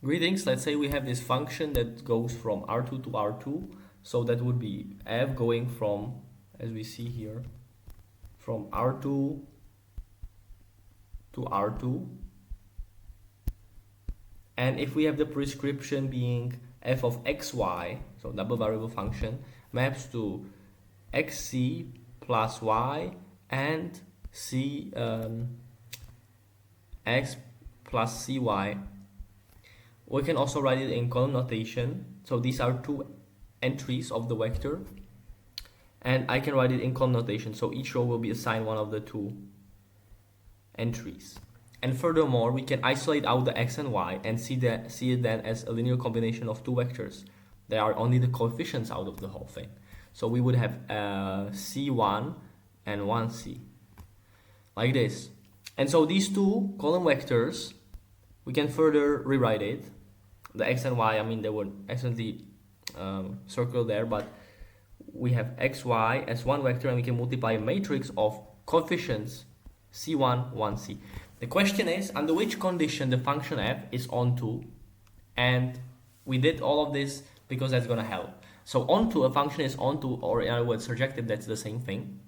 Greetings, let's say we have this function that goes from R2 to R2. So that would be f going from, as we see here, from R2 to R2. And if we have the prescription being f of xy, so double variable function, maps to xc plus y and c x plus cy, we can also write it in column notation. So these are two entries of the vector, and I can write it in column notation. So each row will be assigned one of the two entries. And furthermore, we can isolate out the x and y and see it then as a linear combination of two vectors. There are only the coefficients out of the whole thing. So we would have c1 and 1c, like this. And so these two column vectors, we can further rewrite it. The x and y, I mean, they were accidentally circled there, but we have xy as one vector, and we can multiply a matrix of coefficients c1, 1c. The question is, under which condition the function f is onto, and we did all of this because that's going to help. So onto, a function is onto, or in other words, surjective, that's the same thing,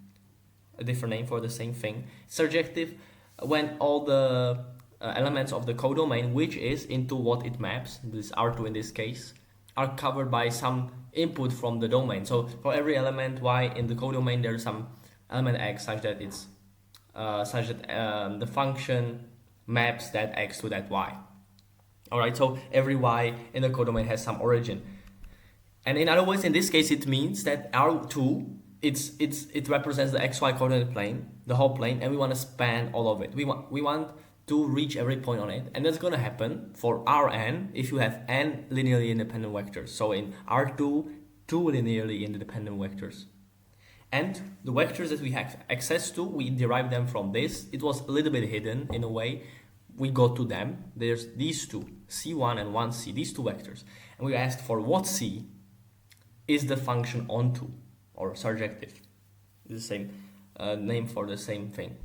a different name for the same thing. Surjective when all the elements of the codomain, which is into what it maps, this R2 in this case, are covered by some input from the domain. So for every element y in the codomain, there's some element x such that it's the function maps that x to that y. Alright, so every y in the codomain has some origin. And in other words, in this case, it means that R2, it represents the xy coordinate plane, the whole plane, and we want to span all of it. We want to reach every point on it, and that's going to happen for Rn if you have n linearly independent vectors. So in R2, two linearly independent vectors. And the vectors that we have access to, we derive them from this. It was a little bit hidden in a way. We go to them. There's these two, c1 and 1c, these two vectors. And we asked for what c is the function onto, or surjective. It's the same name for the same thing.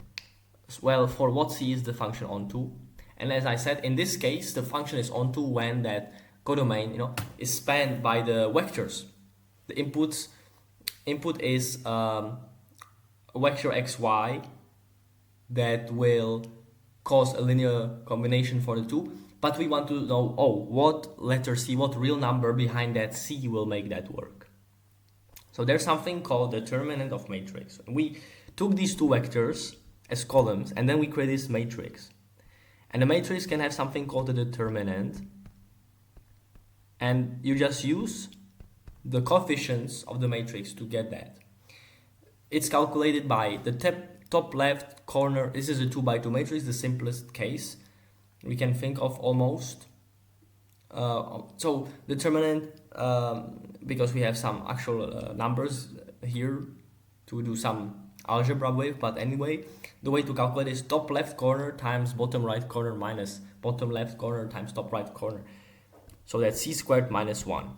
Well, for what c is the function onto. And as I said, in this case, the function is onto when that codomain, is spanned by the vectors. The input is a vector xy that will cause a linear combination for the two, but we want to know, what letter c, what real number behind that c will make that work. So there's something called the determinant of matrix. We took these two vectors as columns, and then we create this matrix. And the matrix can have something called the determinant, and you just use the coefficients of the matrix to get that. It's calculated by the top left corner. This is a 2x2 matrix, the simplest case we can think of almost. So determinant, because we have some actual numbers here to do some algebra with, but anyway, the way to calculate is top left corner times bottom right corner minus bottom left corner times top right corner. So that's c squared minus 1.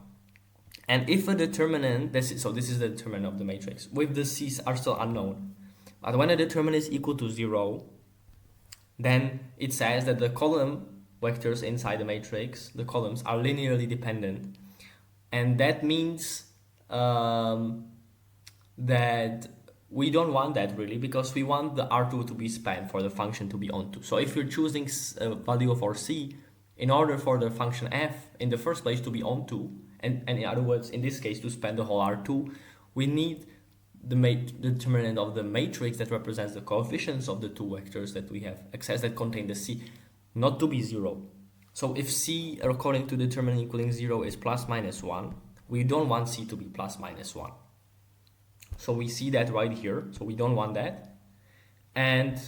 And if a determinant, this is the determinant of the matrix, with the c's are still unknown, but when a determinant is equal to 0, then it says that the column vectors inside the matrix, the columns, are linearly dependent. And that means that we don't want that really, because we want the R2 to be spanned for the function to be onto. So if you're choosing a value for c, in order for the function f in the first place to be onto, and in other words, in this case, to span the whole R2, we need the determinant of the matrix that represents the coefficients of the two vectors that we have access that contain the c not to be 0. So if c, according to determinant equaling 0, is plus minus 1, we don't want c to be plus minus 1. So we see that right here. So we don't want that. And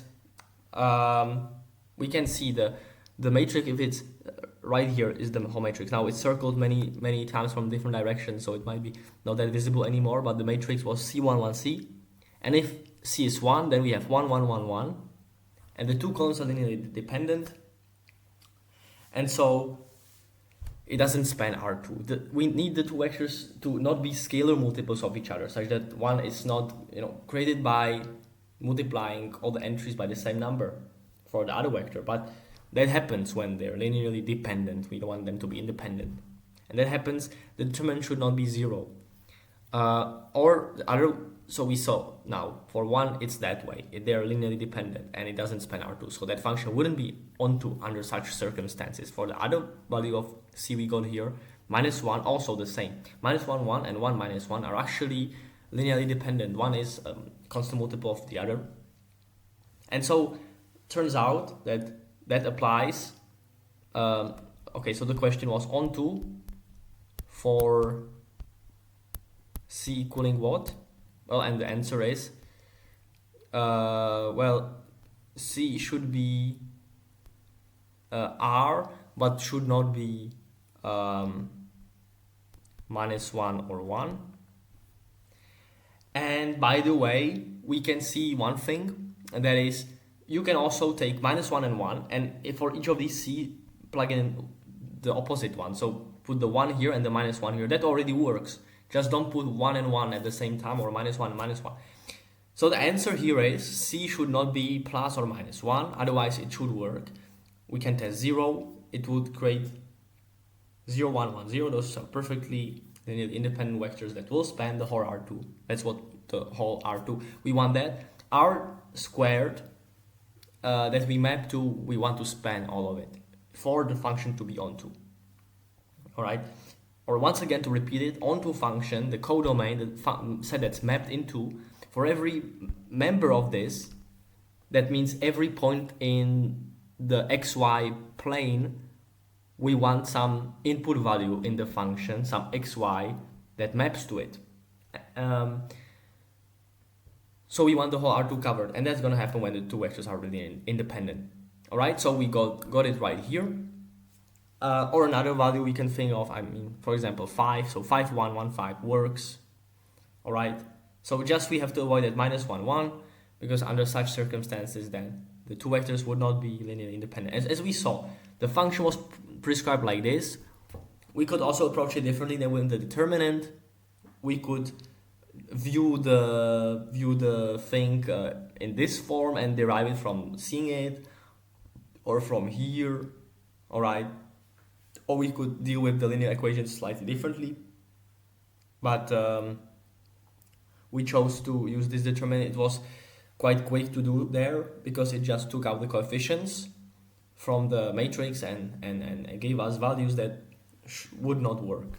we can see the matrix, if it's right here, is the whole matrix. Now it's circled many times from different directions, so it might be not that visible anymore, but the matrix was c1, 1c. And if c is 1, then we have 1, 1, 1, 1. And the two columns are linearly dependent. And so it doesn't span R2. We need the two vectors to not be scalar multiples of each other, such that one is not created by multiplying all the entries by the same number for the other vector, but That happens when they're linearly dependent. We don't want them to be independent. And that happens, the determinant should not be 0. Or the other, so we saw now for 1 it's that way. They're linearly dependent and it doesn't span R2. So that function wouldn't be onto under such circumstances. For the other value of C we got here, -1 also the same. -1, 1 and 1 minus 1 are actually linearly dependent. One is constant multiple of the other. And so turns out that that applies. Okay, so the question was onto for C equaling what? Well, and the answer is, well, C should be R, but should not be -1 or 1. And by the way, we can see one thing, and that is you can also take -1 and 1, and if for each of these C, plug in the opposite one. So put the 1 here and the -1 here. That already works. Just don't put 1 and 1 at the same time, or -1 and -1. So the answer here is C should not be plus or -1, otherwise it should work. We can test 0, it would create 0, 1, 1, 0. Those are perfectly independent vectors that will span the whole R2. That's what the whole R2. We want that. R squared that we map to, we want to span all of it for the function to be onto. Alright? Or once again, to repeat it, onto function, the codomain, the set that's mapped into, for every member of this, that means every point in the xy plane, we want some input value in the function, some xy that maps to it. So we want the whole R2 covered, and that's going to happen when the two vectors are really independent. Alright, so we got it right here. Or another value we can think of, I mean, for example, 5. So 5, 1, 1, 5 works. Alright, so just we have to avoid that -1, 1, because under such circumstances then the two vectors would not be linearly independent. As we saw, the function was prescribed like this. We could also approach it differently than with the determinant. We could view the thing in this form and derive it from seeing it, or from here, alright? Or we could deal with the linear equations slightly differently. But we chose to use this determinant. It was quite quick to do there because it just took out the coefficients from the matrix and gave us values that would not work.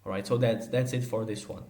Alright, so that's it for this one.